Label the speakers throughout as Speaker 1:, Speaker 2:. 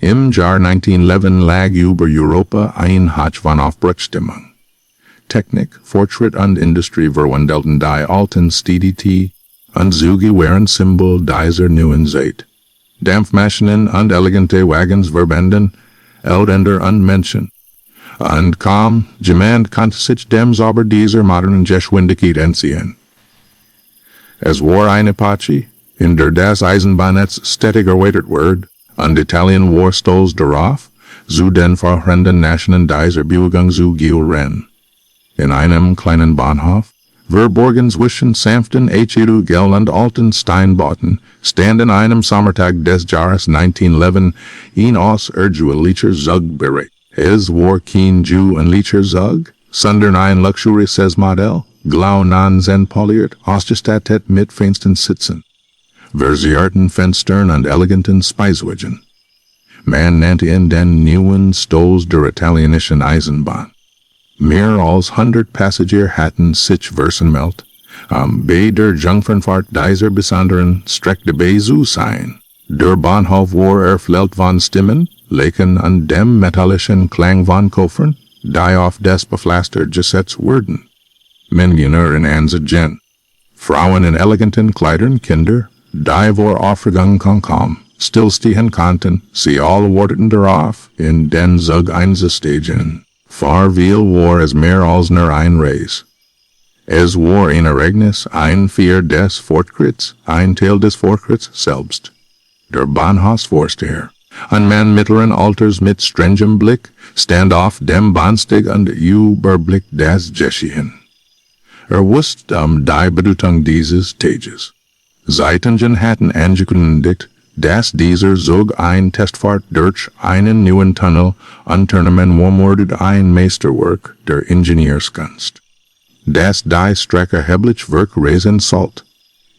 Speaker 1: Im Jahr 1911 lag über Europa ein Hoch von Aufbruchstimmung. Technik, Fortschritt und Industrie verwandelten die alten Städte und Züge waren Symbol dieser neuen Zeit. Dampfmaschinen und elegante Wagons verbanden Eldender und Menschen. Und kaum jemand konnte sich dem Zauber dieser modernen Geschwindigkeit entziehen. Es war eine Epoche, in der das Eisenbahnnetz stetig erweitert wurde, und Italien war stolz darauf, zu den vorherigen Nationen dieser Bewegung zu gehören. In einem kleinen Bahnhof, verborgen zwischen sanften Echerugel und alten Steinbauten, stand an einem Sommertag des Jahres 1911 ein außergewöhnlicher Zug bereit. Es war kein gewöhnlicher Zug, sondern ein luxuriöses Modell, glaunan und poliert, ausgestattet mit feinsten Sitzen, versierten Fenstern und eleganten Speisewagen. Man nannte ihn den neuen Stolz der italienischen Eisenbahn. Mehr als 100 Passagiere hatten sich versammelt, bei der Jungfernfahrt dieser besonderen Strecke dabei zu sein. Der Bahnhof war erfüllt von Stimmen, Lachen und dem metallischen Klang von Koffern, die auf das Bepflaster gesetzt wurden. Männer in Ansigen, Frauen in eleganten Kleidern, Kinder, die vor Aufregung kaum stillstehen konnten, sie alle warteten darauf, in den Zug einzusteigen. Farwil war es mehr als nur ein Reis. Es war ein Ereignis, ein Vier des Fortschritts, ein Teil des Fortschritts selbst. Der Bahnhofsvorsteher, ein Mann mittleren Alters mit strengem Blick, stand auf dem Bahnsteig und überblickte das Geschehen. Wusste die Bedeutung dieses Tages. Zeitungen hatten angekündigt, dass dieser Zug ein Testfahrt durch einen neuen Tunnel unternehmen wurde, ein Meisterwerk der Ingenieurskunst. Das die Strecke erheblich rasend sollte.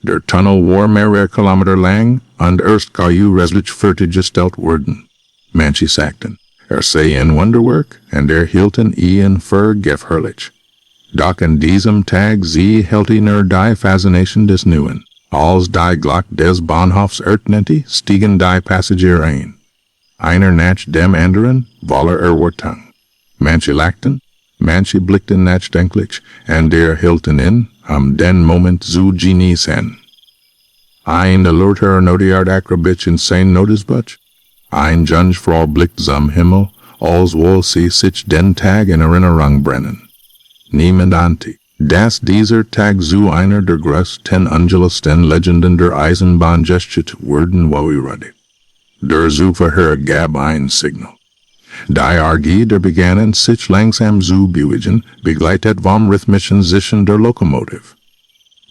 Speaker 1: Der Tunnel war mehrere Kilometer lang und erst reslich fertiggestellt wurden. Manche sagten, sei ein Wunderwerk und hielten ihn für gefährlich. Doch an diesem Tag sie hielten die Faszination des Neuen. Als die Glock des Bahnhofs ertönte, stiegen die Passagiere ein. Einer nach dem anderen, voller Erwartung. Manche lachten, manche blickten nachdenklich, und hielten in, den Moment zu genießen. Ein alerter Notiart Akrobitsch in sein Notizbuch, ein Jungfrau blickt zum Himmel, als wohl sie sich den Tag in Erinnerung brennen. Niemand ahnte, dass dieser Tag zu einer der größten ungelösten Legenden der Eisenbahn gestützt wurden wurde. Der Zugfahrer gab ein Signal. Die Argie begannen sich langsam zu bewegen, begleitet vom rhythmischen Zischen der Lokomotive.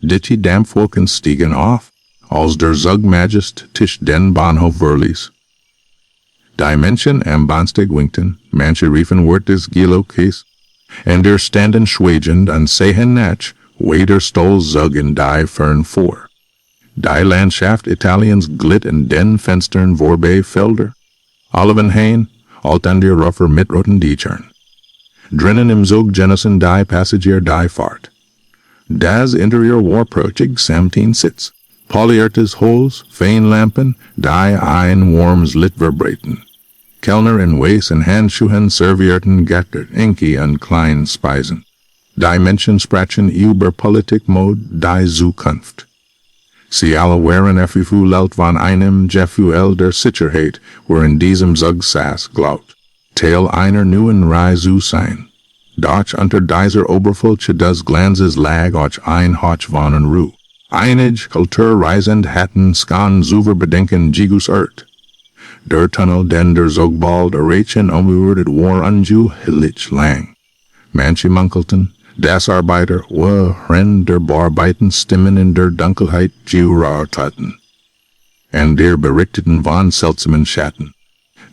Speaker 1: Die Dampfwolken stiegen auf, als der Zug majestätisch den Bahnhof verließ. Die Menschen am Bahnsteig winkten, manche riefen Wort des Gelokes, und standen schweigend und sehen nach, wie der Stolzug in die Fern fuhr. Die Landschaft Italiens glitt in den Fenstern vorbei Felder, Olivenhain, alt an der Ruffer mit roten Dächern. Drinnen im Zug genossen die Passagiere die Fahrt. Das Interieur war prächtig samt Sitz, poliertes Holz, Feinlampen, die ein warmes Licht vibrierten. Kellner in weißen Handschuhen servierten Gatter, Inki und kleinen Speisen. Die Menschen sprachen über Politik, Mode, die Zukunft. Sie alle waren erfüllt von einem Gefühl der Sicherheit, wo in diesem Zug saß, glaubt, Teil einer neuen Reise zu sein. Doch unter dieser Oberfläche des Glanzes lag auch ein Hauch von Ruhe. Einige Kulturreisende hatten skan zuver bedenken Jigus Ert. Der Tunnel, den der Zug bald erreichen umwürdet, war ungeheuerlich lang. Manche munkelten, das Arbeiter waren der Bearbeiten Stimmen in der Dunkelheit gehört. Und berichteten von seltsamen Schatten,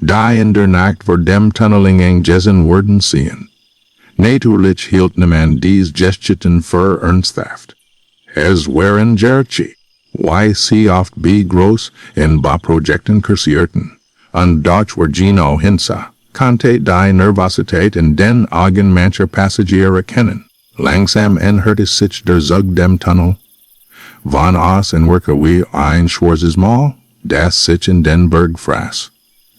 Speaker 1: die in der Nacht vor dem Tunneling gesessen wurden sehen. Natürlich hielt man dies Gestchten für ernsthaft. Es waren Gerchi, wie sie oft groß in Bauprojekten kursierten. Und doch war Gino hinsa, konnte die Nervosität in den Augen mancher Passagiere erkennen. Langsam hörte sich der Zug dem Tunnel. Von aus in Werke wie ein schwarzes Mal, das sich in den Berg fraß.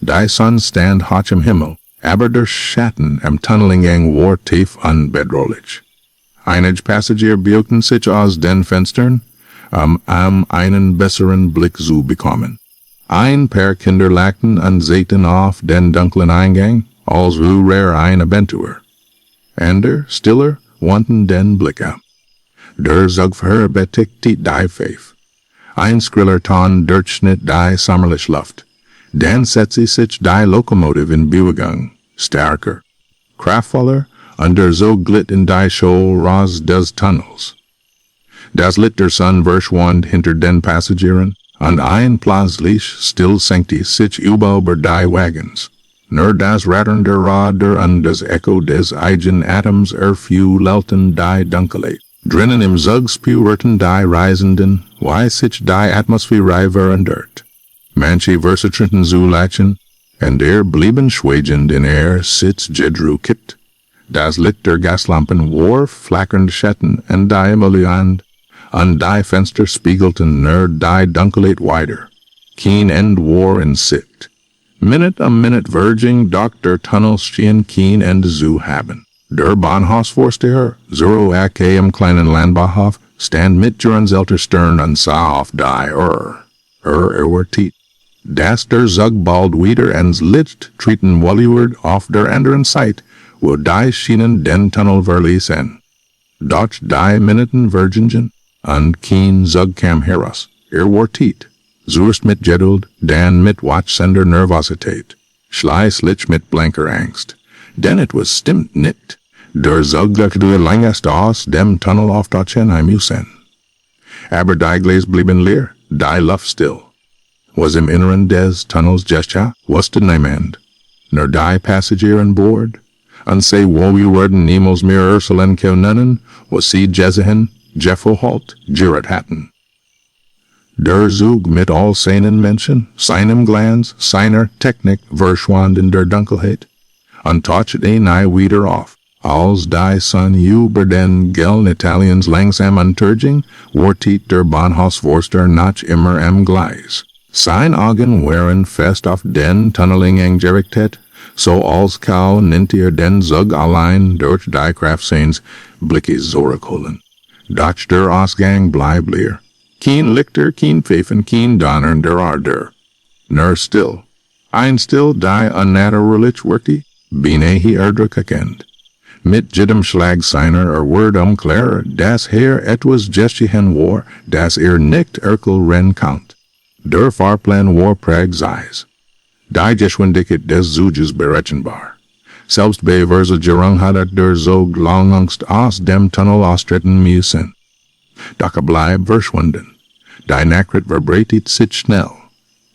Speaker 1: Die Sonne stand hoch im Himmel, aber der Schatten am Tunneleingang war tief unbedrohlich. Einige Passagier beugten sich aus den Fenstern, einen besseren Blick zu bekommen. Ein paar Kinder lachten und saßen auf den dunklen Eingang, als wäre ein Abenteuer. Ander, stiller, wandten den Blick ab. Der Zugfahrer betätigte die Pfeif. Ein skriller Ton durchschnitt die sommerliche Luft. Dann setzte sich die Lokomotive in Bewegung, stärker, kraftvoller, und der Zug glitt in die Shoal raus des Tunnels. Das Licht der Sonne verschwand hinter den Passagieren, und ein plötzlich still senkte sich über die Wagons. Nur das Rattern der Räder und das Echo des eigenen Atoms erfüllten die Dunkelheit. Drinnen im Zug spürten die Reisenden, wie sich die Atmosphäre verändert. Manche versuchten zu lachen, und blieben schweigend in sich gedrückt. Das Licht der Gaslampen warf flackernde Schatten in die Emulsion, und die Fenster spiegelten nur die Dunkelheit weiter. Kein Ende war in Sicht. Minute verging, doch der Tunnel schien kein Ende zu haben. Der Bahnhofsvorsteher, im kleinen Landbahnhof, stand mit Jürgenselter Stern und sah auf die Uhr. Dass der Zug bald wieder ans Licht treten wollte auf der anderen Seite, wo die Schienen den Tunnel verließen. Doch die Minuten vergingen, und kein Zug kam heraus. War tiet. Zuerst mit Geduld, dann mit wachsender Nervosität. Schließlich mit blanker Angst. Denn etwas stimmt nicht. Der Zug glattete längst aus dem Tunnel auf Deutschland müssen. Aber die Gleise blieben leer, die Luft still. Was im Inneren des Tunnels Gescha, wusste niemand. Nur die Passagiere an Bord. Und sie werden niemals mehr Urselen können, was sie gesehen, Halt, Jahren hatten. Der Zug mit all seinen Menschen, seinem Glanz, seiner Technik verschwand in der Dunkelheit, und tauchte nie wieder auf. Als die Sonne über den gelben Italiens langsam unterging, wartete der Bahnhofsvorsteher noch immer am Gleis. Seine Augen waren fest auf den Tunneleingang gerichtet, so als konnte den Zug allein durch die Kraft seines Blickes zurückholen. Doch der Ausgang blieb leer. Kein Lichter, kein Pfeifen, kein Donner der Ardeur. Nur still. Still die unnatürlich wirkte, beinahe erdrückend. Mit jedem Schlag seiner Wort klar, dass etwas geschehen war, das nicht erklären konnte. Der Fahrplan war präzise. Die Geschwindigkeit des Zuges berechenbar. Selbst bei Versuchung hatte der Zug langst aus dem Tunnel austreten müssen. Doch blieb verschwunden. Die Nachricht verbreitet sich schnell.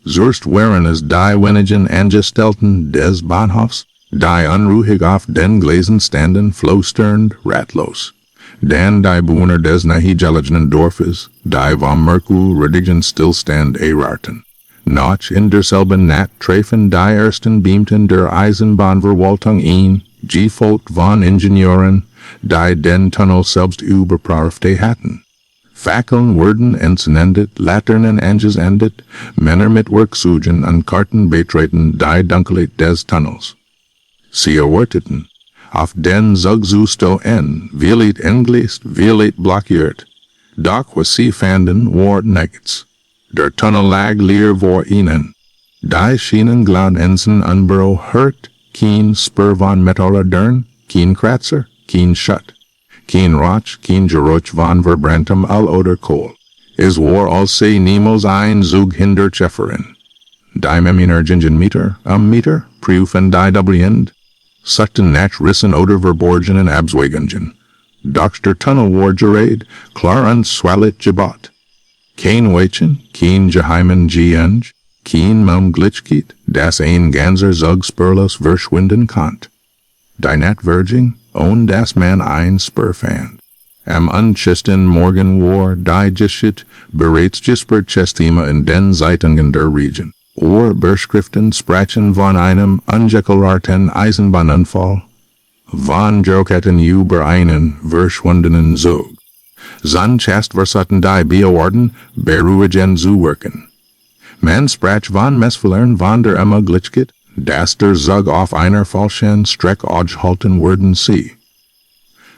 Speaker 1: Zuerst waren es die wenigen Angestellten des Bahnhofs, die unruhig auf den Gleisen standen, flüsternd, ratlos. Dann die Bewohner des nahegelegenen Dorfes, die vom merkwürdigen Stillstand erwarten. Noch in derselben Nacht treffen die ersten Beamten der Eisenbahnverwaltung ein, gefolgt von Ingenieuren, die den Tunnel selbst überprüft hatten. Fackeln wurden entzündet, Laternen angesendet, Männer mit Werkzeugen und Karten betreten die Dunkelheit des Tunnels. Sie erwarteten, auf den Zug zu stehen, vielleicht entgleist, vielleicht blockiert. Doch was sie fanden, war nichts. Der Tunnel lag leer vor ihnen. Die Schienen glänzten unberührt, kein Spur von Metalladern, kein Kratzer, kein Schutt, kein Rauch, kein Geruch von verbranntem Öl oder Kohl. Es war, als sei niemals ein Zug hinter Schäferin. Die Meter, prüfen die Dublin, suchten nach Rissen oder verborgenen Abzweigungen. Doch der Tunnel war gerät, klar und swallet gebaut. Kein Weichen, kein geheimen Geheng, kein Möglichkeit, dass ein ganzer Zug spurlos verschwinden konnte. Die Nachtverging, ohne dass man ein Spur fand. Am unschisten Morgen war die Geschichte bereits gesperrt in den Zeitungen der Region. Überschriften sprachen von einem ungeklärt Eisenbahnunfall, von Joketten über einen verschwundenen Zug. Sonst versuchten die Behörden beruhigend zu wirken. Man sprach von Missfällen von der Möglichkeit, das der Zug auf einer falschen Strecke halten werden sie.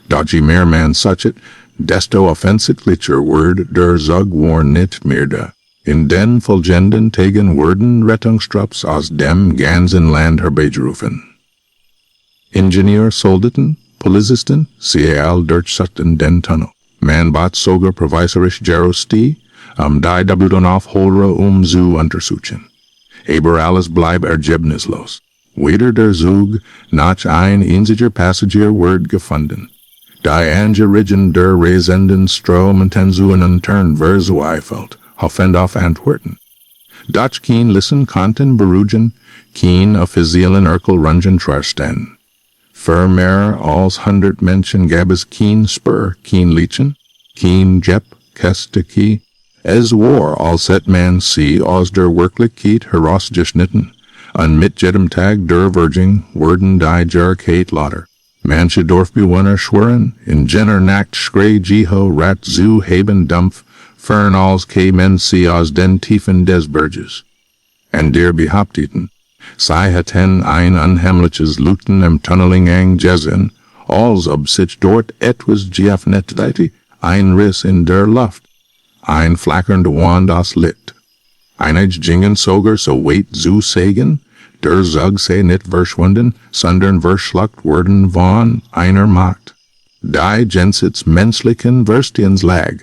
Speaker 1: Dodgy mehr man suchet, desto offensichtlicher wird der Zug war nicht mehr da. In den folgenden Tagen werden Rettungstrupps aus dem ganzen Land herbeigerufen. Ingenieur, Soldaten, Polizisten, CAL durchsuchten den Tunnel. Man bat sogar provisorisch Gerosti, die Dabuden aufholen zu untersuchen. Aber alles bleib ergebnislos. Weder der Zug noch ein einziger Passagier wird gefunden. Die Angerigen der reisenden Stromtensuren turned verzweifelt, hoffend auf Antworten. Doch kein Listen konnten beruhigen, kein offiziellen Erkelrungen trösten. Für mehr als 100 Menschen gab es kein Spur, kein Liedchen, kein Jepp, Kesteki. Es war, als hätte man sie aus der Wirklichkeit herausgeschnitten, und mit jedem Tag der Verging wurden die Jarkeit lauter. Manche Dorfbewohner schwören, in jener Nacht schrei Jeho rat zu haben Dampf, fern als kämen sie aus den Tiefen des Berges. Und der behaupteten, sie hätten ein unheimliches Luten im Tunneling gesehen, als ob sich dort etwas geöffnet hätte, ein Riss in der Luft, ein flackernde Wand aus Licht. Einige gingen sogar so weit zu sagen, der Zug sei nicht verschwunden, sondern verschluckt worden von einer Macht. Die jenseits menschlichen Verstehens lag.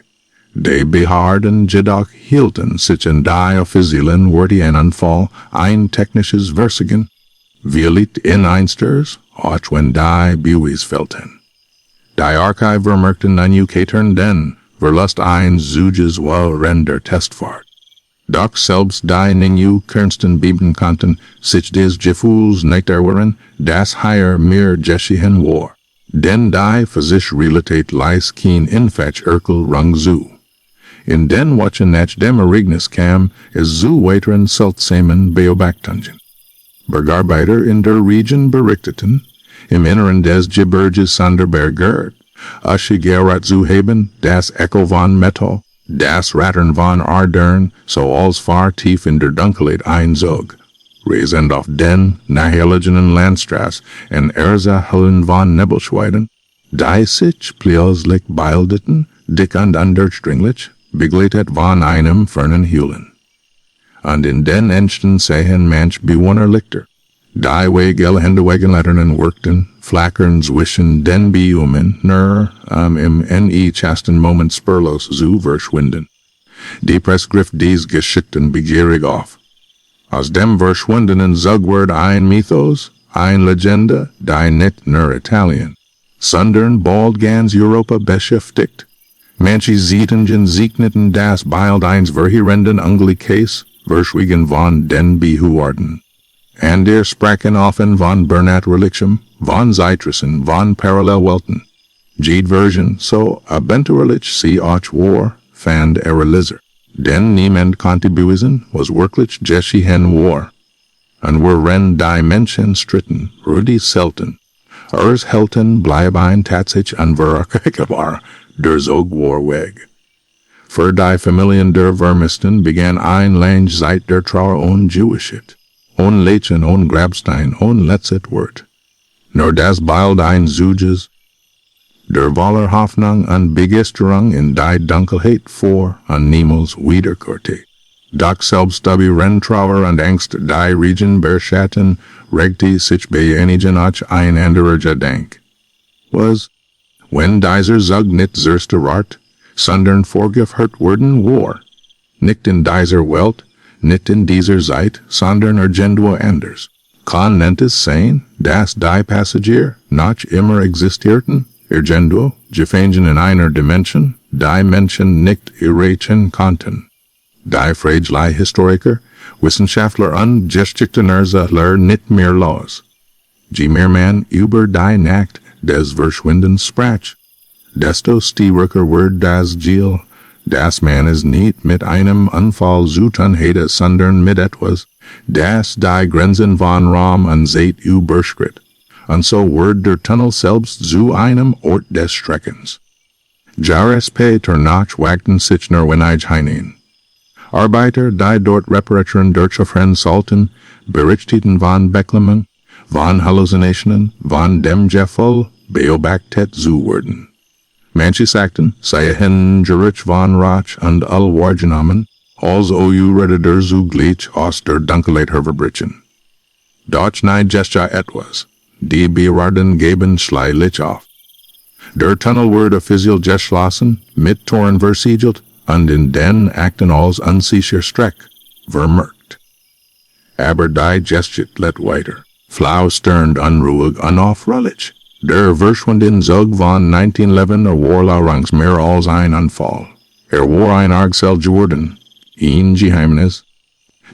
Speaker 1: Die Behörden jedoch hielten sich in die offiziellen Worte ein Unfall, ein technisches Versagen. Wie liegt in einsters, auch wenn die Beweis fehlten. Die Archiver merkten an Ukatern den, verlust ein Zuges während der Testfahrt. Doch selbst die Ningu Kernsten bieben konnten, sich des Gefühls nicht erwehren, das hier mehr geschehen war. Denn die für sich Realität leis kein Infetch Erkel rung zu. In den Watchen nach dem Ereignis kam, es zu weiteren seltsamen Beobachtungen. Bergarbeiter in der Region berichteten, im Inneren des Gebirges Sonderberger, Aschigerat zu haben, das Echo von Metall, das Rattern von Ardern, so als far tief in der Dunkelheit einzog, reisend auf den nahegelegenen Landstraß en Erzählen von Nebelschweiden, die sich plötzlich bildeten, dick und undurchdringlich, begleitet von einem fernen Heulen. Und in den Ängsten sehen manch Bewohner Lichter. Die Weggelhände Wagenlaternen wirkten, flackern zwischen den Bäumen, nur im chasten Moment spurlos zu verschwinden. Die Presse griff dies Geschichten begierig auf. Aus dem verschwundenen Zug wird ein Mythos, ein Legende, die nicht nur Italien, sondern bald ganz Europa beschäftigt. Manche Sietungen segneten das bald eins verheerenden Unglückes, verschwiegen von den Behuarden. And sprachen offen von Bernat-Religium, von Zeitrissen, von Parallelwelten. Jede Version, so abenteuerlich sie auch war, fand Leser. Denn niemand konnte beweisen, was wirklich geschehen war. Und worin die Menschen stritten, Rudi selten. Helten bleiben tatsächlich unverrückbar, der Zug war weg. Für die Familien der Vermissten begann ein lange Zeit der Trauer und Jewishkeit. On Leichen, on Grabstein, on letztes Wort. Nur das bald ein Zuges, der voller Hoffnung und Begeisterung in die Dunkelheit vor und niemals wiederkehrte. Doch selbst die Renntrauer und Angst die Region beschatten, regte sich bei einigen auch ein anderer Gedanke. Was, wenn dieser Zug nicht zuerst Art, sondern vorgeführt worden war, nicht in dieser Welt, nicht in dieser Zeit, sondern irgendwo anders. Kann es sein, dass die Passagier noch immer existierten, irgendwo, gefangen in einer Dimension, die Menschen nicht erreichen konnten? Die fragile Historiker, Wissenschaftler und Geschichtleser nicht mehr los. Je mehr man über die Nacht des Verschwindens sprach, desto stärker wird das Ziel, dass man es nicht mit einem Unfall zu tun hätte, sondern mit etwas, das die Grenzen von Raum und Zeit überschritt. Und so wird der Tunnel selbst zu einem Ort des Streckens. Jahres später noch wagten sich nur wenige hinein. Arbeiter, die dort reparaturen durchzuführen sollten, Berichteten von Beklemmen, von Hallucinationen, von dem Gefühl, beobachtet zu werden. Manche sagten, sei hin Gerich von Rach und all wahrgenommen, als ou redder zu gleich aus der Dunkelheit herverbrechen. Doch nie gescha etwas, die Bewarden geben schleilich auf. Der Tunnel wurde offiziell geschlossen, mit Toren versiegelt, und in den Akten als unsicher Streck vermerkt. Aber die Geschichte let weiter, flausternd unruhig unaufrollig. Der verschwundene Zug von 1911 war langs mehr als ein Unfall. War ein Argsel geworden, ein Geheimnis,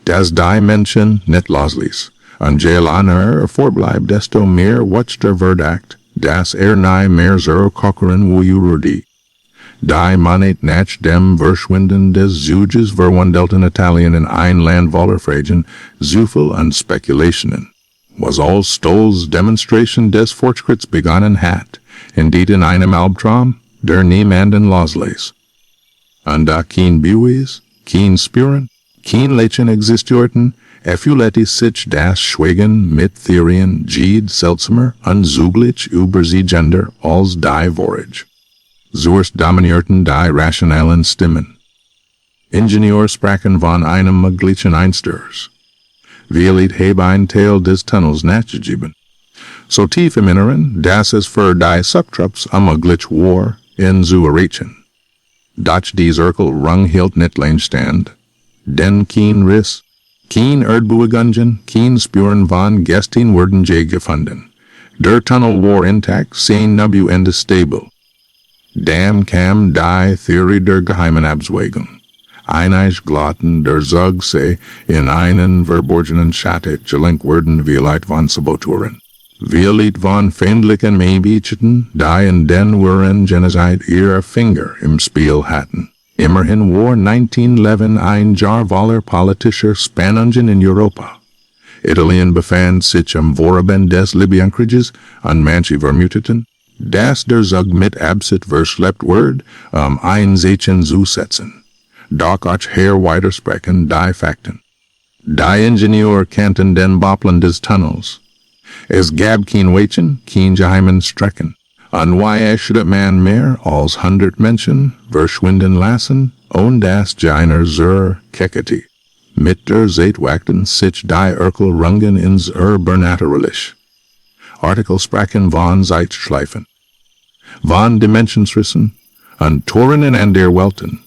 Speaker 1: das die Menschen nicht losließ, und je länger fortblieb, desto mehr wuchs der Verdacht, dass nie mehr so kochen würde. Die Monet nach dem Verschwinden des Zuges verwandelten Italien in ein Land voller Fragen, Zufall und Spekulationen. Was als Stolz Demonstration des Fortschritts begonnen hat, indeed in einem Albtraum, der niemanden losließ. Und da kein Beweis, kein Spüren, kein Leichen existierten, erfüllte sich das Schweigen mit Theorien jed seltsamer und zugleich über sie Gender als die Vorage. Zuerst dominierten die rationalen Stimmen. Ingenieurs sprachen von einem möglichen Einsturs. Vielit heb ein Teil des Tunnels nachgegeben. So tief im Inneren, dass es für die Subtrupps unmöglich war, ihn zu erreichen. Doch die Zirkel rung hielt nicht lang stand, denn kein Riss, kein Erdbewegung, kein Spüren von Gästen wurden je gefunden. Der Tunnel war intakt, sein Nubu Ende stable. Dann kam die Theorie der geheimen Abzweigung. Einig glatten der Zug sei in einen verborgenen Schatten gelenkt werden vielit von Saboturen. Vielit von feindlichen Meebieten, die in den Wuren Genocide ihre Finger im Spiel hatten. Immerhin war 1911 ein Jahr voller politischer Spannungen in Europa. Italien befand sich am Vorabend des Libyenkrieges und manche vermuteten, dass der Zug mit Absicht verschleppt wird, Einsätzen zu setzen. Doch auch hier widersprechen die Fakten. Die Ingenieur kannten den Bauplan des Tunnels. Es gab kein Weichen, kein geheimen Strecken. Und why sollte man mehr als 100 Menschen verschwinden lassen, und das einer zur Keketi. Mit der Zeit wachten sich die Erkelrungen ins Naturlich. Artikel sprachen von Zeitschleifen, von Dimensionsrissen und Toren in der Welten.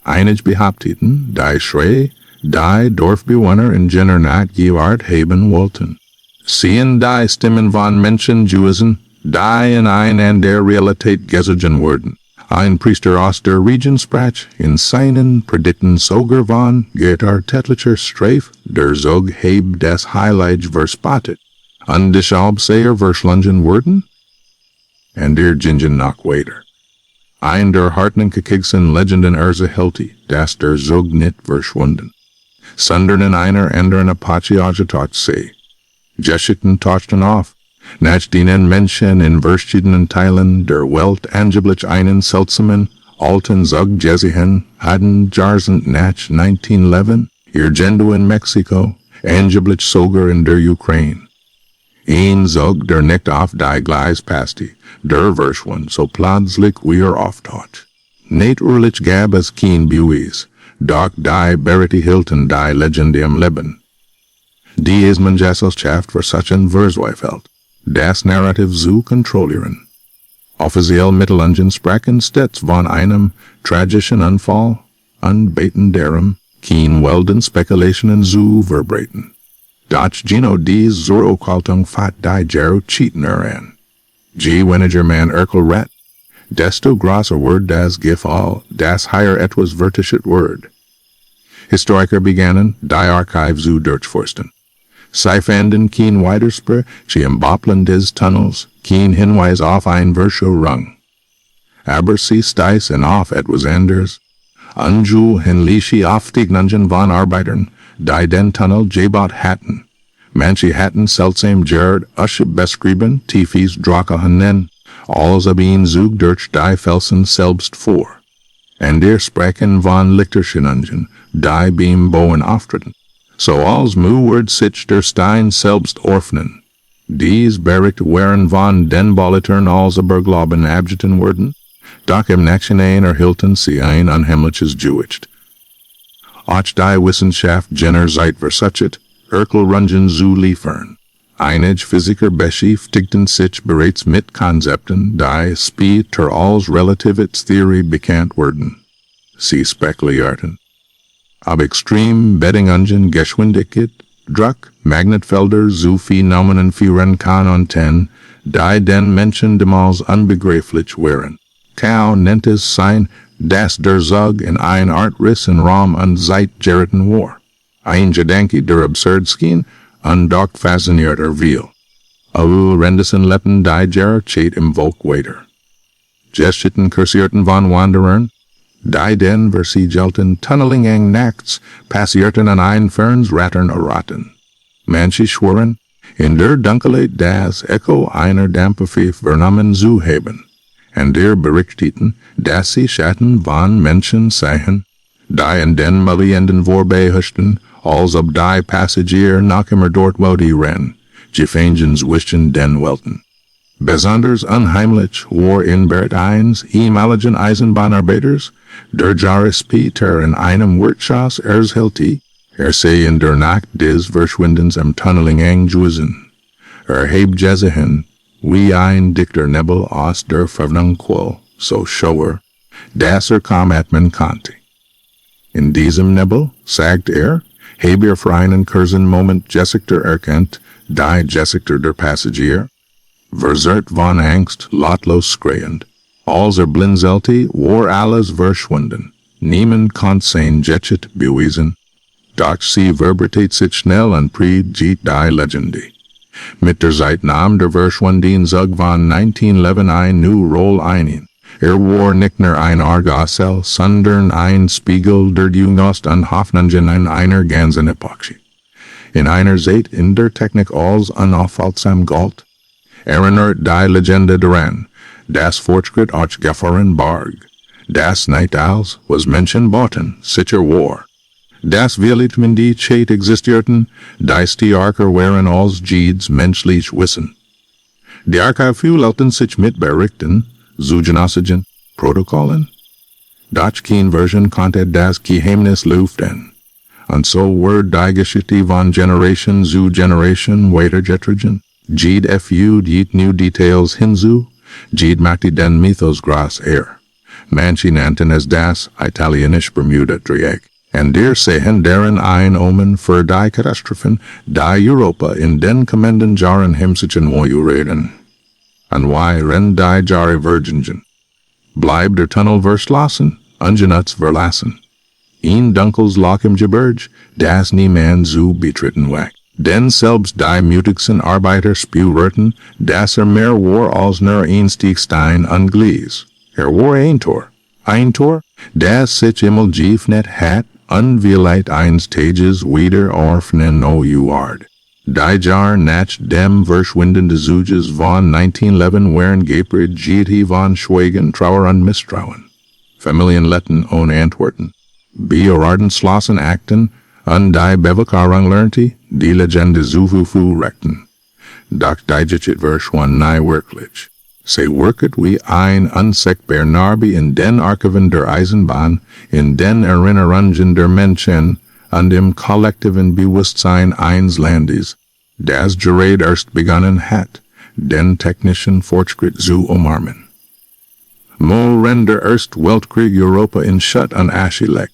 Speaker 1: Einig behaupteten, die Schrei, die Dorfbewohner in jener Nacht gewahrt haben wollten. Sehen die Stimmen von Menschen Jewesen, die in an der Realität gesehen wurden. Ein Priester aus der Region sprach in seinen Predigten sogar von getartetlicher Streif, der Zug heb des Heilig verspottet, und deshalb sehr verschlungen wurden? Und der Gingen noch weiter. Ein der hartnäckigsten Legenden erzählte, dass der Zug nicht verschwunden, sondern in einer anderen Apache agitat sei. Geschichten tauchten auf, nach denen Menschen in verschiedenen Teilen der Welt angeblich einen seltsamen, alten Zug gesehen hatten, Jahren nach 1911, irgendwo in Mexiko, angeblich sogar in der Ukraine. Ein Zug, der nicht auf die Gleis passte, der verschwand so plötzlich wie auftaucht. Natürlich gab es kein Beweis, doch die Berichte hielten die Legende am Leben. Die ist man Gesellschaft für solchen Verzweifelt, das Narrativ zu kontrollieren. Offiziell Mittelungen sprachen stets von einem tragischen Unfall und beten darum, kein wilden Spekulationen zu verbreiten. Doch Gino die Zurückhaltung fat die Jero Cheatner an. Weniger man rat, desto grosser wird das Gefühl, das higher etwas vertischet wird. Historiker begannen, die Archive zu durchforsten. Sie fanden kein Widerspruch im Bauplan des Tunnels, kein Hinweis auf ein Verschwörung. Aber sie stießen auf etwas anderes. Anju hinliche Aufzeichnungen von Arbeitern, die den Tunnel gebaut hatten. Manche hatten seltsam Jared beschrieben, tiefes Drachen, als ob ihn Zug durch die Felsen selbst vor. Und sprachen von Lichterscheinungen, die beim Bauen auftreten. So als Word sich der Stein selbst öffnen. Dies bericht waren von den Bolletern als Bergloben abgeten worden, doch im nächsten einer hielten sie ein unheimliches Jewicht. Auch die Wissenschaft jener Zeit versucht, Erkelrungen zu liefern. Einige Physiker beschäftigten sich bereits mit Konzepten, die später als Relativitätstheorie bekannt wurden. Sie spekulierten ob Extrembedingungen Geschwindigkeit, Druck, Magnetfelder zu Phänomenen führen konnten, die den Menschen damals unbegreiflich waren. Kau nennt es sein, dass der Zug in ein Art Riss in Raum und Zeit geraten war. Ein Gedanke der absurd schien, und doch fasziniert viel. Aul rendesen leppen die Gerard im Volk weiter. Gestiten kursierten von Wanderern, die den versiegelten Tunneling eng nachts passierten an ein ferns Rattern erraten. Manche schworen, in der Dunkelheit das Echo einer Dampfpfiff vernommen zu haben, und der berichteten, dass sie Schatten von Menschen sahen, die in den Malienden vorbeihuschen, als ob die Passagieren noch immer dort wo die rennen, Gefängnis wischen den Welten. Besonders unheimlich war in Bert eins ehemaligen Eisenbahnarbeiters, der Jahres Peter in einem Wirtshaus erhält, sei in der Nacht des Verschwindens am Tunneling eng gewesen. Hebt gesehen, wie ein dichter Nebel aus der Vernunkel, so schauer, dass kaum atmen konnte. In diesem Nebel, sagt heb für einen kurzen Moment Gesichter erkannt, die Gesichter der Passagier, verzerrt von Angst, lautlos schreiend. Als blinzelte, war alles verschwunden. Niemand konnte sein Jetschit beweisen. Doch sie verbreitet sich schnell und predigt die Legende. Mit der Zeit nahm der verschwundene Zug von 1911 ein new Roll ein. War nicht nur ein Argosel, sondern ein Spiegel der Jugend und Hoffnungen in einer ganzen Epoche. In einer Zeit in der Technik als unaufhaltsam galt, erinnert die Legende daran, das Fortschritt auch Gefahren barg. Das nicht als, was Menschen boten, sicher war. Das Willitmen die Zeit existierten, dies die Arker waren als Jeeds menschlich Wissen. Die Arker fühlten sich mit Berichten, Zugenossigen, Protokollen. Doch kein Version konnte das Geheimnis lüften. Und so wurde die Geschichte von Generation zu Generation weitergetragen. Jeed fügt new Details hinzu, Jeed machte den Mythos groß Manche nannten es das Italienisch Bermuda-Dreieck. Und der sehen darin ein Omen für die Katastrophen, die Europa in den kommenden Jahren heimsuchen werden. Und why renn die Jahre vergingen? Bleib der Tunnel verschlossen, ungenutzt verlassen. Ein dunkles Loch im Gebirge, das niemand zu betreten wagt. Denn selbst die mutigsten Arbeiter spürten, dass mehr war als nur ein Stiegstein und Gleis. War ein Tor, das sich immer geöffnet hat und vielleicht eines Tages wieder öffnen wird. Die Jahr nach dem Verschwinden des Zuges von 1911 waren geprägt von Schweigen, Trauer und Misstrauen. Familien letten ohne Antworten. Beobachten schlossen Akten, und die Bevölkerung lernte, die Legende zu rechten. Doch die Geschichte verschwand nie wirklich. Sie wirket wie ein unsichtbar Narbe in den Archiven der Eisenbahn, in den Erinnerungen der Menschen, und im kollektiven Bewusstsein eines Landes, das gerade erst begonnen hat, den technischen Fortschritt zu umarmen. Mo renn der Erste Weltkrieg Europa in Schutt und Asche legt.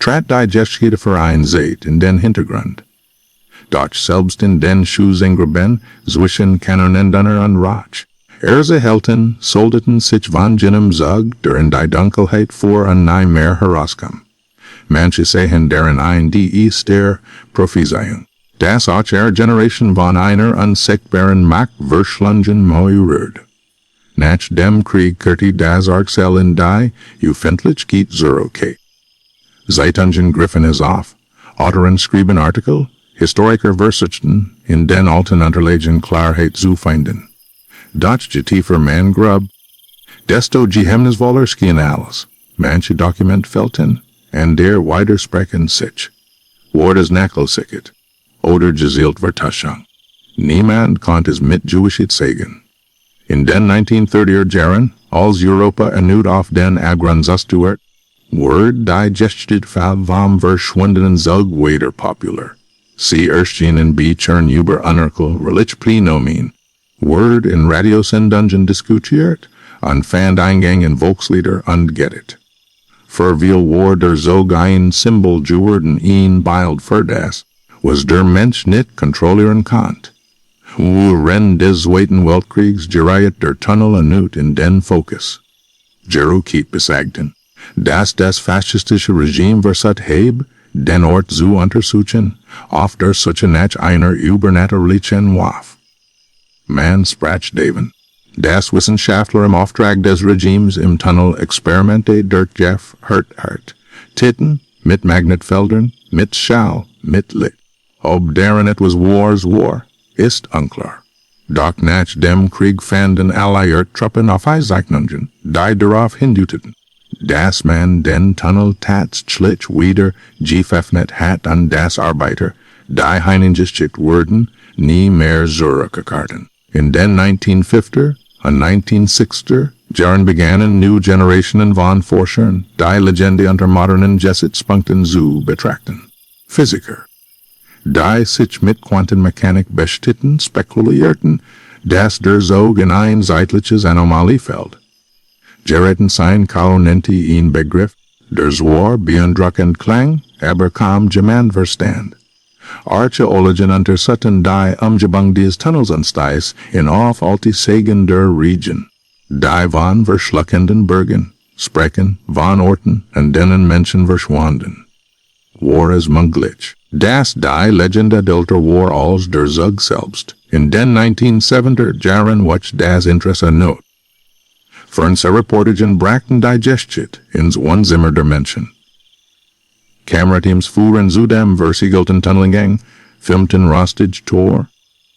Speaker 1: Trat die Geschichte für ein Zeit in den Hintergrund. Doch selbst in den Schuhsengreben zwischen Kanonendonner und Rauch. Sie hielten, soldeten sich von jenem Zug, der in die Dunkelheit fuhr und nie mehr herauskam. Manche sehen darin ein die der Prophezeiung, dass auch Generation von einer unsichtbaren Macht verschlungen wird. Nach dem Krieg kehrte das Argsel in die Öffentlichkeit zurück. Zeitungen griffen es auf, Autoren schrieben Artikel, Historiker versuchten, in den alten Unterlagen Klarheit zu finden. Doch je tiefer man grub, desto geheimnisvoller schien alles. Manche Dokument fehlten, und der widersprechen sich. Worden Nakelsicket, oder gezielt vertuschen. Niemand konnte es mit Jewischheit sagen. In den 1930er Jahren, als Europa erneut auf den Agrandsastuert, Word digested vom verschwundenen Zug wieder popular. Sie erschienen Büchern über Anarcho religiöse Phänomen. Word in Radiosendungen diskutiert und fand Eingang in Volkslieder und Gedicht. Für viel war der Zug ein Symbol geworden ein Bild für das, was der Mensch nicht kontrollieren konnte. Während des Zweiten Weltkriegs geriet der Tunnel erneut in den Fokus. Jerusalem besagten, dass das faschistische Regime versat habe, den Ort zu untersuchen, auf der suche nach einer übernatürlichen Waffe. Man sprach davon, dass Wissenschaftler im Auftrag des Regimes im Tunnel Experimente durchgeführt Titten mit Magnetfeldern, mit Schall, mit Licht. Ob deren etwas war, ist unklar. Doch nach dem Krieg fanden alliierte Truppen auf Eisenungen, die darauf hindeuteten, dass man den Tunnel tatsächlich wieder geöffnet hat und dass Arbeiter, die hineingeschickt wurden, nie mehr zurückkehrten. In den 1950er und 1960er Jahren begannen neue Generationen von Forschern, die Legende unter modernen Gesichtspunkten zu betrachten. Physiker, die sich mit Quantenmechanik beschäftigten, spekulierten, dass der Zug in ein zeitliches Anomalie fällt. Gereten sein nannte ihn Begriff, der zwar beeindruckend klang, aber kaum jemand verstand. Archäologen untersuchten die Umgebung des Tunnels in auf Altisegen der Region. Die von verschluckenden Bergen, sprechen von Orten, an denen Menschen verschwanden. War es möglich, dass die Legende delter war als der Zug selbst. In den 1970er Jahren wuchs das Interesse erneut. Fernsehreportagen brachten die Geschichte ins Wohnzimmer der Menschen. Kamerateams fuhren zu dem versiegelten Tunnelgang, filmten rostige Tor,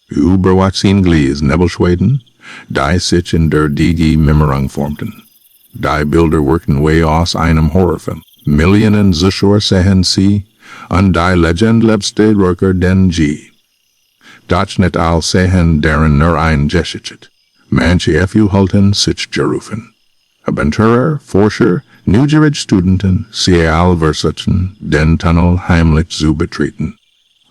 Speaker 1: überwachsen Gleis Nebelschweden, die sich in der Digi-Memorang formten. Die Bilder wirkten wie aus einem Horrorfilm. Millionen Zuschauer sehen sie, und die Legend lebte rücker denn je. Doch nicht all sehen deren nur ein Geschichte. Manche halten sich gerufen. Abenturer, Forscher, neugierige Studenten, sie all versuchten, den Tunnel heimlich zu betreten.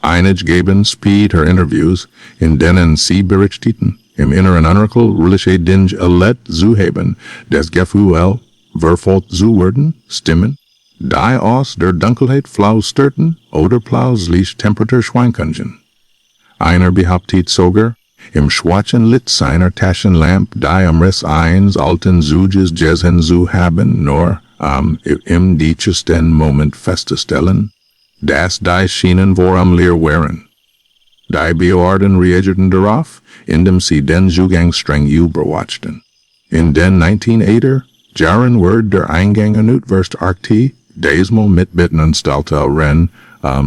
Speaker 1: Einige geben später Interviews, in denen sie berichteten, im inneren unerklärliche Dinge erlebt zu haben, das Gefühl, verfolgt zu werden, Stimmen, die aus der Dunkelheit flüsterten oder plötzlich Temperatur schwanken. Einer behauptet sogar, im schwarzen Licht seiner Taschenlampe die Umriss eines alten Zuges gesehen zu haben, nur im dichtesten Moment festzustellen, dass die Schienen worum leer waren. Die Beobachter reagierten darauf, indem sie den Zugang streng überwachten. In den 1980er Jahren wurde der Eingang erneut verstärkt, diesmal mit Bitten anstalten,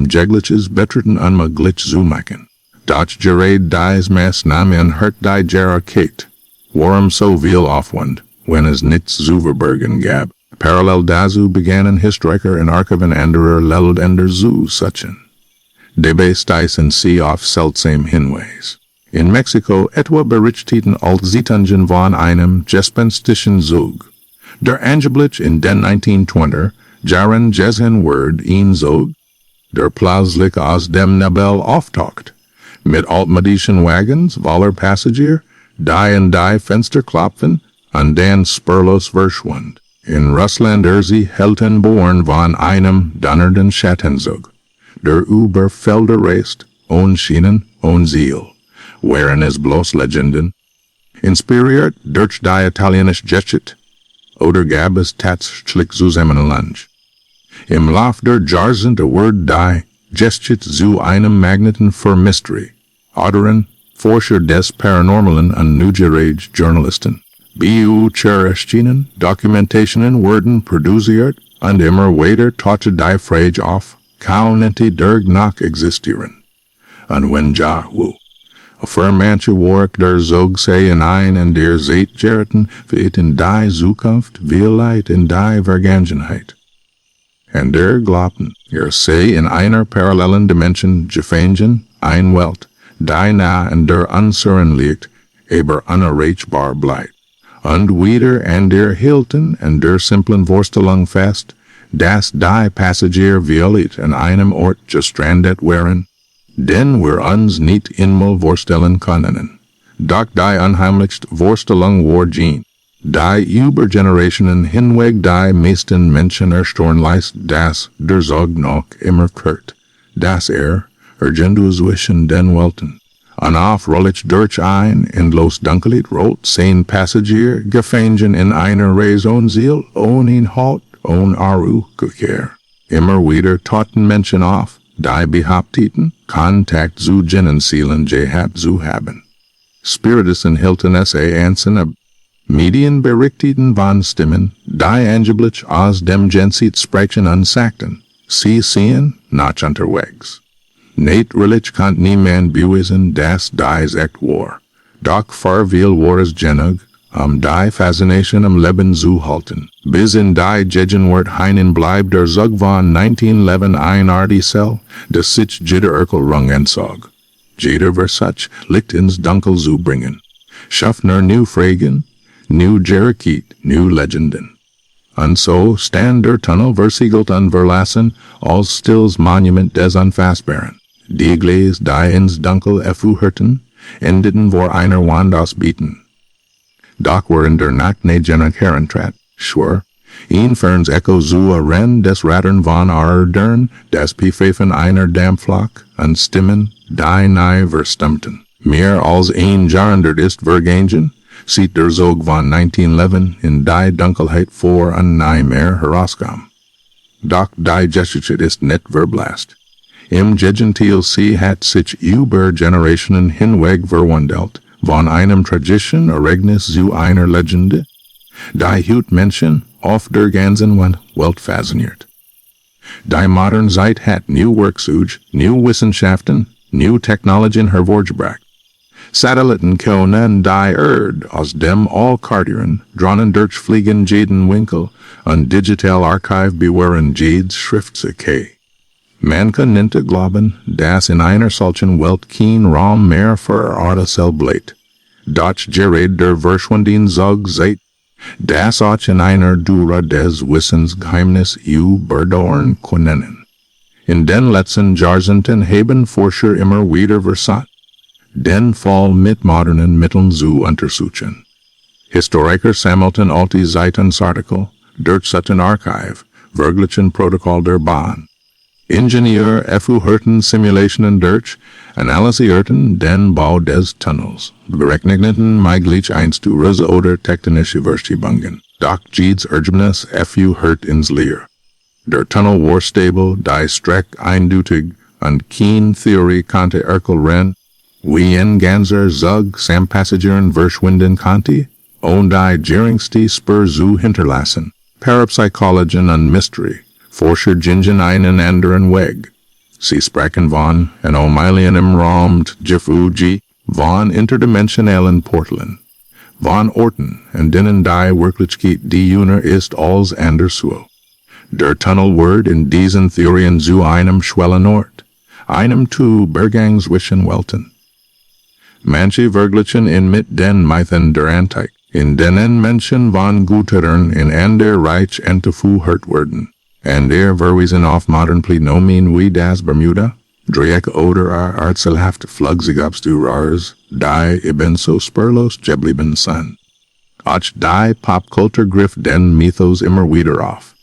Speaker 1: jegliches Betreten unmöglich zu machen. Doch gerät dies Maßnahmen hört die Gerechtigkeit. Warum so viel Aufwand, wenn es nichts zu verbergen gab? Parallel dazu begannen Historiker und Archiven anderer Länder zu suchen. Dabei stießen sie auf seltsame Hinweise. In Mexiko etwa berichteten Altzietungen von einem gespenstischen Zug. Der angeblich in den 1920er Jahren gesehen wurde ein Zug, der plötzlich aus dem Nebel auftaucht. Mit altmodischen Wagons, voller Passagier, die in die Fenster klopfen, und dann spurlos verschwand. In Russland sie Helden born von einem donnernden Schattenzug, der über Felder reist, ohne Schienen, ohne Ziel, wären es bloß Legenden. Inspiriert durch die italienische Geschichte, oder gab es tatsächlich Zusammenhang. Im Lauf der Jahre wurde die Geschichte zu einem Magneten für Mystery. Autoren, Forscher des Paranormalen und neugierige Journalisten. Cherischten Dokumentationen wurden produziert und immer weiter tauchte die Frage auf, kaunente der noch existieren. Und wenn ja, wo? Für manche Werk der Zug sehen ein in der Seit geraten, wird in die Zukunft, vielleicht in die Vergangenheit. and der Gloppen, ihr sei in einer parallelen Dimension gefangen, ein Welt, die nah an der unseren liegt, aber unerreichbar bleibt. Und wieder an der Hilton and der simplen Vorstellung fest, dass die Passagier violet an einem Ort gestrandet wären, den wir uns nicht einmal vorstellen können. Doch die unheimlichste Vorstellung war Jean. Die über Generationen hinweg die meisten Menschen erstorn lässt, dass der Zug noch immer kehrt, dass irgendwo zwischen den Welten, unaufrolllich durch ein endlos dunkles Rot sein Passagier gefangen in einer Raison Ziel ohne Halt, ohne Rückkehr. Immer wieder taten Menschen auf, die behaupteten, Kontakt zu jenen Zielen gehabt zu haben. Spiritussen hielten es einzelne Medien berichteten von Stimmen, die angeblich aus dem Gensit sprechen und sagten, sie seien noch unterwegs. Natürlich kann niemand beweisen, dass dies echt war. Doch viel war es genug, die Faszination am Leben zu halten. Bis in die Gegenwart hinein bleibt der Zug von 1911 ein Artikel, das sich jeder Erkelrung entzog. Jeder Versuch, Licht ins Dunkel zu bringen. Schaffner new Fragen, new Jerichit, new Legenden. Und so stand der Tunnel versiegelt und verlassen, als stills Monument des Unfassbaren. Die Gleis, die ins Dunkel erfuhrten, endeten vor einer Wand ausbieten. Doch während der Nacht negener herentrat, schwör, ihn ferns Echo zu Renn des Rattern von Ardern, des Pfeifen einer Dampflok, und Stimmen, die nahe verstummten. Mehr als ein Jahrhundert ist vergangen, sieht der Zug von 1911 in die Dunkelheit vor und mehr herauskam. Doch die Geschichte ist nicht verblasst. Im Gegenteil, sie hat sich über Generationen hinweg verwandelt, von einem tragischen Ereignis zu einer Legende, die heute Menschen auf der ganzen Welt fasziniert. Die moderne Zeit hat new Werkzeuge, new Wissenschaften, new Technologien hervorgebracht. Satelliten können die Erde aus dem Allkartieren, dronnen durch Fliegen jeden Winkel, und digital Archive bewähren jedes Schriftstück. Man kann nicht glauben, dass in einer solchen Welt kein Raum mehr für Artesel bleibt. Doch gerät der verschwundene Zug Seit, das auch in einer Dura des Wissens Geheimnis überdauern können. In den letzten Jahrzehnten haben Forscher immer wieder versucht, den Fall mit modernen Mitteln zu untersuchen. Historiker sammelten alte Zeitungsartikel, durchsuchten Archive, wirklichen Protokoll der Bahn. Ingenieur erfuhrten Simulationen durch, analysierten den Bau des Tunnels, berechneten möglich Einstufen oder technische Verschiebungen. Doch jedes Ergebnis erfuhrt ins Leer. Der Tunnel war stabil, die Strecke eindeutig, und keine Theorie konnte erklären, wie ein ganzer Zug samt Passagieren verschwinden konnte, und die geringste Spur zu hinterlassen. Parapsychologien und Mystery. Forscher gingen einen anderen Weg. Sie sprachen von Anomalien im Raum Gefüge, von interdimensionalen Portalen, von Orten, in denen die Wirklichkeit die Jünger ist als anderswo. Der Tunnel wird in diesen Theorien zu einem Schwellenort, einem Bergang zwischen Welten. Manche verglichen ihn mit den Mythen der Antike, in denen Menschen von Gütern in ander Reich entfuhrt wurden. Und verwiesen auf modern Phänomen wie das Bermuda, Dreieck oder rätselhafte Flugzeugabstürze, die ebenso spurlos geblieben sind. Auch die Popkultur griff den Mythos immer wieder auf.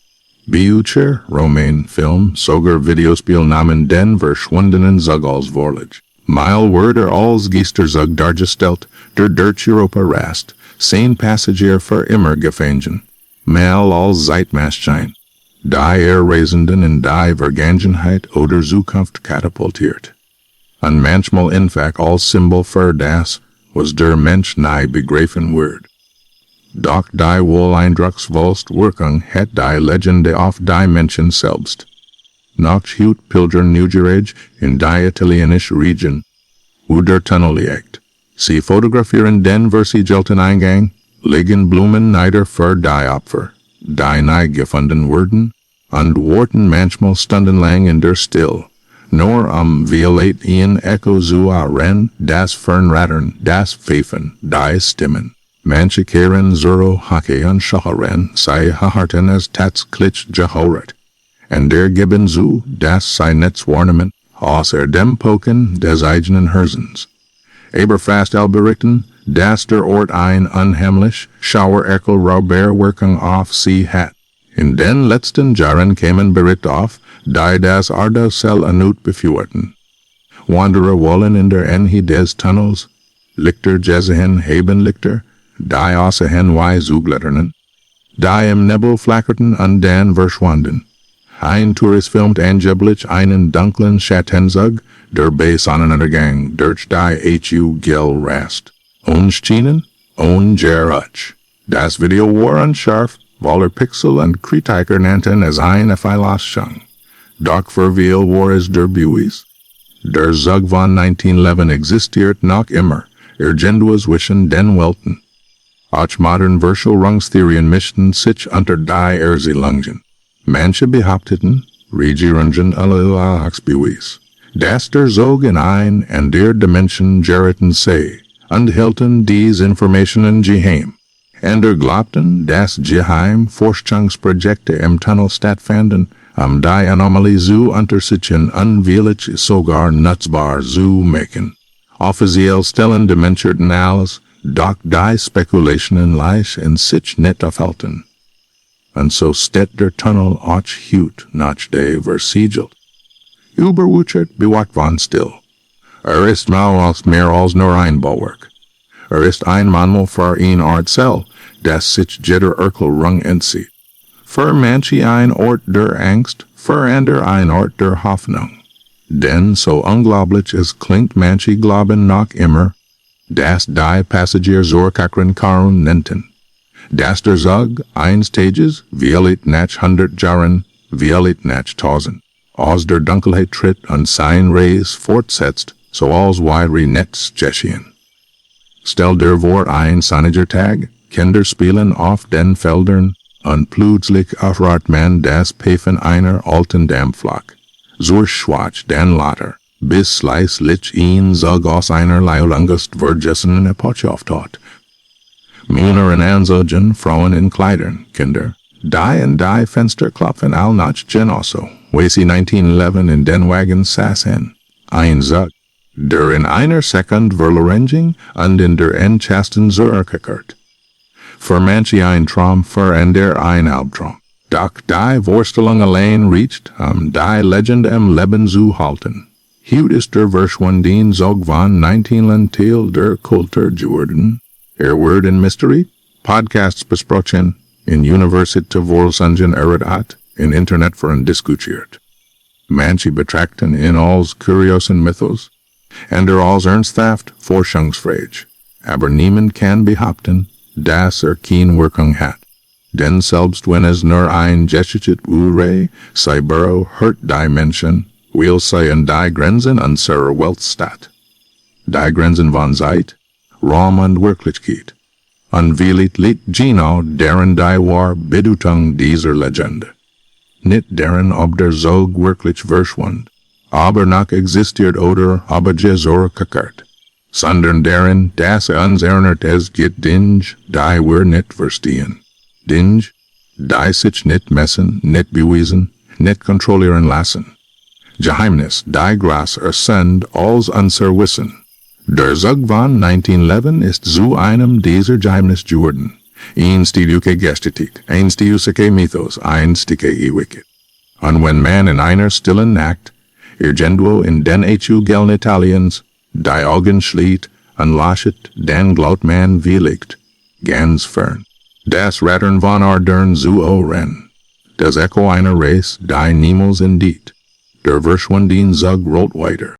Speaker 1: Bücher, Roman, Film, sogar Videospiel nahmen den verschwundenen Zug als Vorlage. Mal wurde als Geisterzug dargestellt, der durch Europa rast, sein Passagier für immer gefangen. Mal als Zeitmaschine. Die Reisenden in die Vergangenheit oder Zukunft katapultiert. Und manchmal in fact als Symbol für das, was der Mensch nahe begriffen wird. Doch die wohl eindrucksvollste Wirkung hat die Legende auf die Menschen selbst. Noch heute pilgern Neugierig in die italienische Region, wo der Tunnel liegt. Sie fotografieren den versiegelten Eingang, legen Blumen nieder für die Opfer, die nahe gefunden wurden, und Worten manchmal stundenlang in der Still, nur violate ihn Echo zu Ren, das Fernrattern, das Pfeifen, die Stimmen. Manche kehren zero hake an Schacharen, sei haharten as tats klitsch jahoret. En der geben zu, das sei Netzwarnement, aus dem Poken des eigenen Herzens. Eberfast alberichten, das der Ort ein unheimlich, Schauer Echo Robert Wirkung auf sie hat. In den letzten Jahren kämen Bericht auf, die das Ardacell anut beführten. Wanderer wollen in der Enhe des Tunnels, Lichter Jezehen haben Lichter, die außerhen Zugletternen, die im Nebel flackerten und dann verschwanden. Ein Tourist filmt angeblich einen dunklen Schattenzug, der bei Sonnenuntergang durch die HU Gel rast. Schienen, Gerutsch. Das Video war unscharf, weil Pixel und Kritiker nannten es eine Verlassung. Doch für viel war es der Buis. Der Zug von 1911 existiert noch immer, irgendwo zwischen den Welten. Auch modern Verschwörungstheorien mischten sich unter die Erzählungen. Manche behaupteten, regierungen alle Buis, dass der Zug in ein und der Dimension geraten sei, und hielten dies Informationen geheim. Und glaubten, dass geheim Forschungsprojekte im Tunnel stattfanden, die Anomalie zu untersuchen und vielleicht sogar nutzbar zu machen. Offiziell stellen die Menschen alles, doch die Spekulationen leicht in sich nicht aufhalten. Und so steht der Tunnel auch heute noch de versiegelt. Überwuchert bewacht von still. Ist mehr als nur ein Bauwerk. Ist ein Manual für ein Rätsel, das sich jeder Erklärung entzieht. Für manche ein Ort der Angst, für andere ein Ort der Hoffnung. Denn so unglaublich es klingt, manche glauben noch immer, dass die Passagieren Karun nennten. Dass der Zug einstages, vielleicht nach 100 Jahren, vielleicht nach 1000. Aus der Dunkelheit tritt und sein Reis fortsetzt, so als weitere Netz geschehen. Stell dir vor ein sonniger Tag, Kinder spielen auf den Feldern, und plötzlich erfahrt man das Pfeifen einer alten Dampflok. So schwach den Later, bis leislich ein Zug aus einer langest vergessenen Epoche auftaucht. Männer in Anzügen, Frauen in Kleidern, Kinder. Die Fenster klopfen allnacht genosso, wie sie 1911 in den Wagen saßen. Ein Zug, der in einer Sekunde verlorenging und in der Endchasten zurückgekehrt. Für manche ein Traum, für andere ein Albtraum. Doch die Vorstellung allein reicht, die Legend im Leben zu halten. Hier ist der verschwundene Zug von 19 Teil der Kultur geworden. Word in Mystery, Podcasts besprochen, in Universität Volksungen erörtert, in Internet diskutiert. Manche betrachten in als kuriosen Mythos, und als ernsthaft forschungsfähig, aber niemand kann behaupten, dass kein Wirkung hat. Denn selbst wenn es nur ein geschichtet Urei, sei Burrow hört die Menschen, will seien die Grenzen unserer Welt statt. Die Grenzen von Zeit, Raum und Wirklichkeit. Und vielleicht liegt genau deren die wahre Bedeutung dieser Legende. Nicht deren, ob der Zug wirklich verschwand, aber noch existiert oder ob zurückgekehrt, sondern deren, dass uns erinnert es gibt Dinge, die wir nicht verstehen. Dinge, die sich nicht messen, nicht beweisen, nicht kontrollieren lassen. Geheimnis, die größer sind als unser Wissen. Der Zug von 1911 ist zu einem dieser Geheimnis geworden. Eins die Duke Gestetik, eins die Usike Mythos, eins die Wicked. Und wenn man in einer stillen Nacht, irgendwo in den HU Italiens, die Augen schließt und laschet, dann glaubt man wie liegt, ganz fern. Das Rattern von Ardern zu Ohren. Das Echo einer Race, die niemals indeed. Der verschwundene Zug rollt weiter.